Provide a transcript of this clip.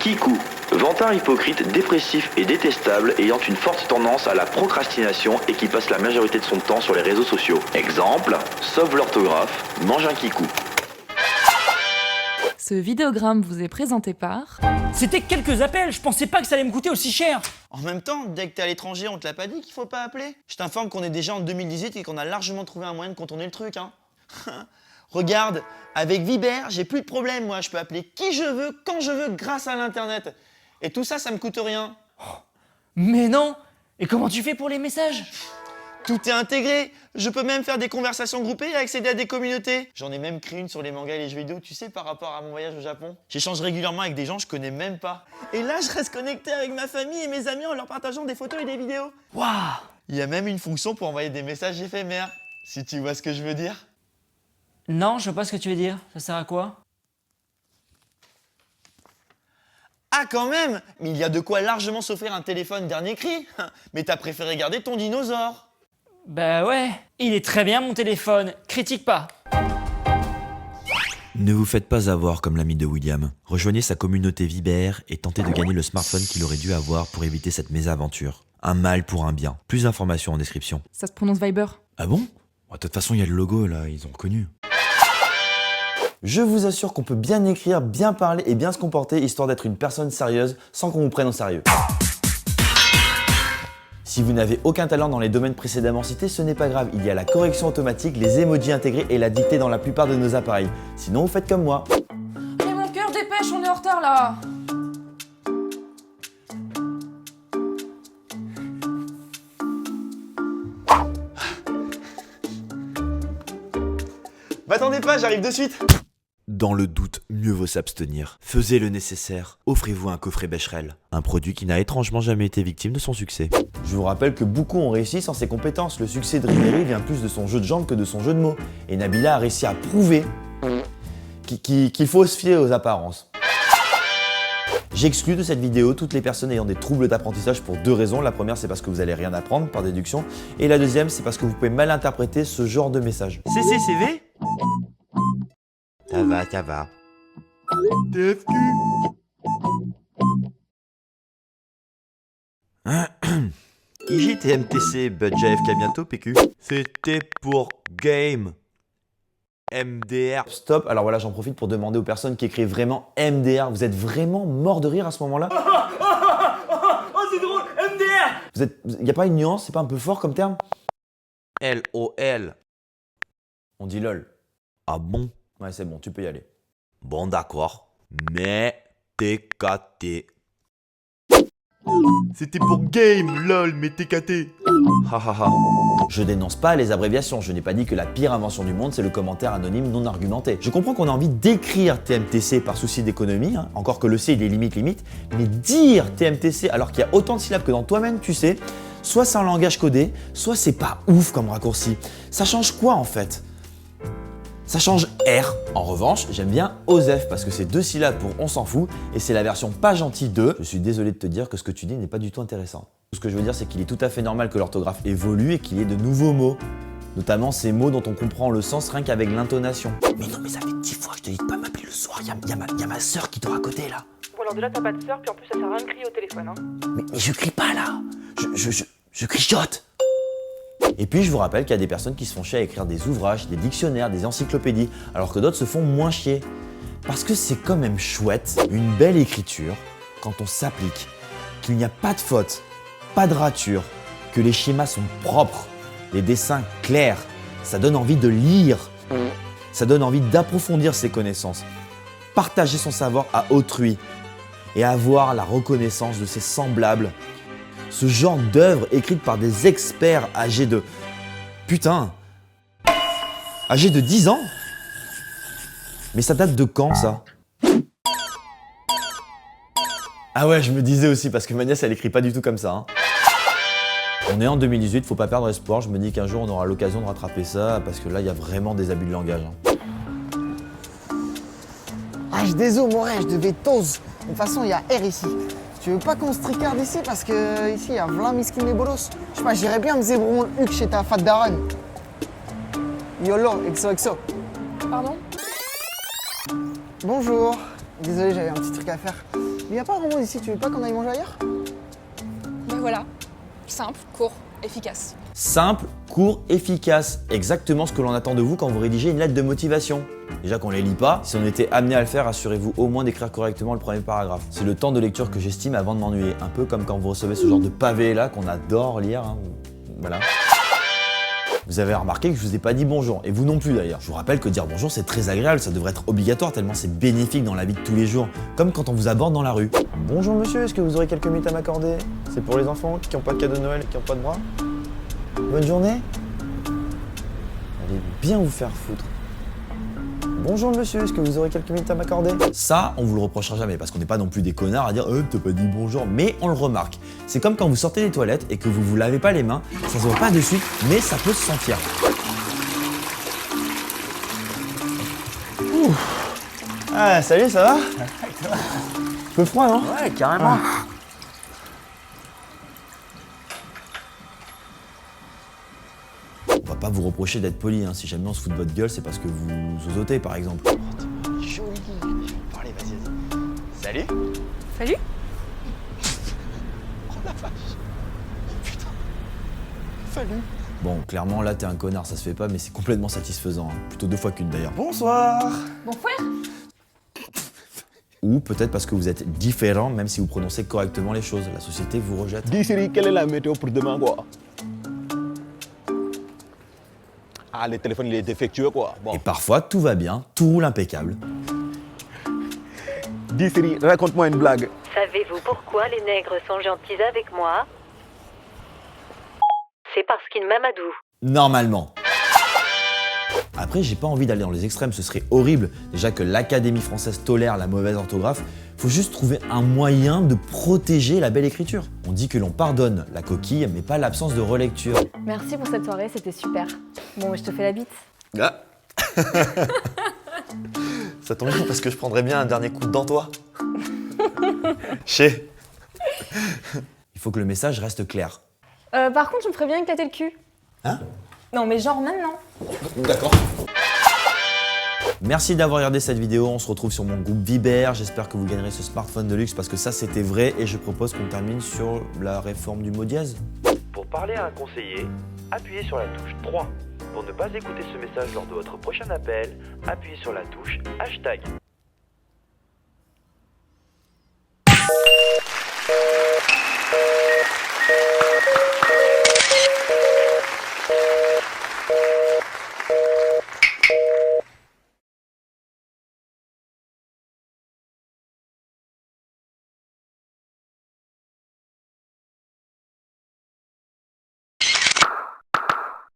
Kikou, vantard hypocrite, dépressif et détestable, ayant une forte tendance à la procrastination et qui passe la majorité de son temps sur les réseaux sociaux. Exemple, sauve l'orthographe, mange un kikou. Ce vidéogramme vous est présenté par... C'était quelques appels, je pensais pas que ça allait me coûter aussi cher. En même temps, dès que t'es à l'étranger, on te l'a pas dit qu'il faut pas appeler? Je t'informe qu'on est déjà en 2018 et qu'on a largement trouvé un moyen de contourner le truc, hein. Regarde, avec Viber, j'ai plus de problème, moi. Je peux appeler qui je veux, quand je veux, grâce à l'internet. Et tout ça, ça me coûte rien. Mais non. Et comment tu fais pour les messages? Tout est intégré. Je peux même faire des conversations groupées et accéder à des communautés. J'en ai même créé une sur les mangas et les jeux vidéo, tu sais, par rapport à mon voyage au Japon. J'échange régulièrement avec des gens que je connais même pas. Et là, je reste connecté avec ma famille et mes amis en leur partageant des photos et des vidéos. Waouh. Il y a même une fonction pour envoyer des messages éphémères, si tu vois ce que je veux dire. Non, je vois pas ce que tu veux dire. Ça sert à quoi? Ah quand même! Mais il y a de quoi largement s'offrir un téléphone dernier cri. Mais t'as préféré garder ton dinosaure. Bah ouais, il est très bien mon téléphone, critique pas. Ne vous faites pas avoir comme l'ami de William. Rejoignez sa communauté Viber et tentez de gagner le smartphone qu'il aurait dû avoir pour éviter cette mésaventure. Un mal pour un bien. Plus d'informations en description. Ça se prononce Viber. Ah bon? De toute façon, il y a le logo là, ils ont reconnu. Je vous assure qu'on peut bien écrire, bien parler et bien se comporter histoire d'être une personne sérieuse sans qu'on vous prenne au sérieux. Si vous n'avez aucun talent dans les domaines précédemment cités, ce n'est pas grave. Il y a la correction automatique, les emojis intégrés et la dictée dans la plupart de nos appareils. Sinon, vous faites comme moi. Mais mon cœur, dépêche, on est en retard là. M'attendez pas, j'arrive de suite. Dans le doute, mieux vaut s'abstenir. Faisez le nécessaire. Offrez-vous un coffret Becherel. Un produit qui n'a étrangement jamais été victime de son succès. Je vous rappelle que beaucoup ont réussi sans ses compétences. Le succès de Ribéry vient plus de son jeu de jambes que de son jeu de mots. Et Nabila a réussi à prouver qu'il faut se fier aux apparences. J'exclus de cette vidéo toutes les personnes ayant des troubles d'apprentissage pour deux raisons. La première, c'est parce que vous allez rien apprendre par déduction. Et la deuxième, c'est parce que vous pouvez mal interpréter ce genre de message. CCCV? Ça va. TFQ? IGTMTC, budget FK bientôt, PQ. C'était pour game. MDR. Stop, alors voilà, j'en profite pour demander aux personnes qui écrivent vraiment MDR. Vous êtes vraiment mort de rire à ce moment-là? Oh c'est drôle, MDR. Il n'y a pas une nuance? C'est pas un peu fort comme terme? LOL. On dit LOL. Ah bon? Ouais, c'est bon, tu peux y aller. Bon d'accord. Mais TKT. C'était pour game, lol, mais TKT. Hahaha. Je dénonce pas les abréviations, je n'ai pas dit que la pire invention du monde c'est le commentaire anonyme non argumenté. Je comprends qu'on a envie d'écrire TMTC par souci d'économie, hein, encore que le C il est limite, mais dire TMTC alors qu'il y a autant de syllabes que dans toi-même tu sais, soit c'est un langage codé, soit c'est pas ouf comme raccourci. Ça change quoi en fait? Ça change R. En revanche, j'aime bien OSEF parce que c'est deux syllabes pour on s'en fout et c'est la version pas gentille de. Je suis désolé de te dire que ce que tu dis n'est pas du tout intéressant. Ce que je veux dire, c'est qu'il est tout à fait normal que l'orthographe évolue et qu'il y ait de nouveaux mots. Notamment ces mots dont on comprend le sens rien qu'avec l'intonation. Mais non, mais ça fait 10 fois que je te dis de pas m'appeler le soir, y a ma sœur qui dort à côté là. Bon alors déjà t'as pas de sœur, puis en plus ça sert à rien de crier au téléphone, hein. Mais je crie pas là. Je crichote. Et puis je vous rappelle qu'il y a des personnes qui se font chier à écrire des ouvrages, des dictionnaires, des encyclopédies, alors que d'autres se font moins chier. Parce que c'est quand même chouette, une belle écriture, quand on s'applique, qu'il n'y a pas de faute, pas de rature, que les schémas sont propres, les dessins clairs, ça donne envie de lire, ça donne envie d'approfondir ses connaissances, partager son savoir à autrui et avoir la reconnaissance de ses semblables. Ce genre d'œuvre écrite par des experts âgés de... Putain! Âgés de 10 ans? Mais ça date de quand ça? Ah ouais, je me disais aussi, parce que ma nièce elle écrit pas du tout comme ça. Hein. On est en 2018, faut pas perdre espoir. Je me dis qu'un jour on aura l'occasion de rattraper ça, parce que là il y a vraiment des abus de langage. Hein. Ah, je suis désolé, mon rêve, je devais tose. De toute façon, il y a R ici. Tu veux pas qu'on se tricarde ici parce que ici il y a plein miskin et bolos. Je sais pas, j'irais bien me zébron le huc chez ta fat daronne. YOLO, XOXO. Pardon? Bonjour. Désolé, j'avais un petit truc à faire. Il y a pas grand monde ici, tu veux pas qu'on aille manger ailleurs? Ben voilà, simple, court, efficace. Simple, court, efficace. Exactement ce que l'on attend de vous quand vous rédigez une lettre de motivation. Déjà qu'on les lit pas, si on était amené à le faire, assurez-vous au moins d'écrire correctement le premier paragraphe. C'est le temps de lecture que j'estime avant de m'ennuyer. Un peu comme quand vous recevez ce genre de pavé là qu'on adore lire. Hein. Voilà. Vous avez remarqué que je vous ai pas dit bonjour, et vous non plus d'ailleurs. Je vous rappelle que dire bonjour c'est très agréable, ça devrait être obligatoire tellement c'est bénéfique dans la vie de tous les jours, comme quand on vous aborde dans la rue. Bonjour monsieur, est-ce que vous aurez quelques minutes à m'accorder? C'est pour les enfants qui n'ont pas de cadeau de Noël et qui n'ont pas de bras? Bonne journée. Allez bien vous faire foutre. Bonjour monsieur, est-ce que vous aurez quelques minutes à m'accorder? Ça, on vous le reprochera jamais parce qu'on n'est pas non plus des connards à dire t'as pas dit bonjour, mais on le remarque. C'est comme quand vous sortez des toilettes et que vous lavez pas les mains, ça se voit pas de suite, mais ça peut se sentir. Ouh. Ah salut, ça va? Un peu froid non? Ouais, carrément. On va pas vous reprocher d'être poli, hein. Si jamais on se fout de votre gueule, c'est parce que vous osotez par exemple. Oh, t'es joli. Je vais parler, vas-y. Salut. Salut. Oh la vache. Putain. Salut. Bon, clairement là t'es un connard, ça se fait pas, mais c'est complètement satisfaisant. Hein. Plutôt 2 fois qu'une d'ailleurs. Bonsoir. Bon frère. Ou peut-être parce que vous êtes différent, même si vous prononcez correctement les choses. La société vous rejette. Dis Siri, quelle est la météo pour demain quoi? Ah, le téléphone il est défectueux quoi. Bon. Et parfois tout va bien, tout roule impeccable. Dis Siri, raconte-moi une blague. Savez-vous pourquoi les nègres sont gentils avec moi? C'est parce qu'ils m'amadouent. Normalement. Après, j'ai pas envie d'aller dans les extrêmes, ce serait horrible. Déjà que l'Académie française tolère la mauvaise orthographe, faut juste trouver un moyen de protéger la belle écriture. On dit que l'on pardonne la coquille, mais pas l'absence de relecture. Merci pour cette soirée, c'était super. Bon, je te fais la bite. Ah. Ça tombe bien parce que je prendrais bien un dernier coup de dent toi. Chez. Il faut que le message reste clair. Par contre, je me ferais bien éclater le cul. Hein? Non, mais genre maintenant. D'accord. Merci d'avoir regardé cette vidéo, on se retrouve sur mon groupe Viber, j'espère que vous gagnerez ce smartphone de luxe parce que ça c'était vrai et je propose qu'on termine sur la réforme du mot dièse. Pour parler à un conseiller, appuyez sur la touche 3. Pour ne pas écouter ce message lors de votre prochain appel, appuyez sur la touche hashtag.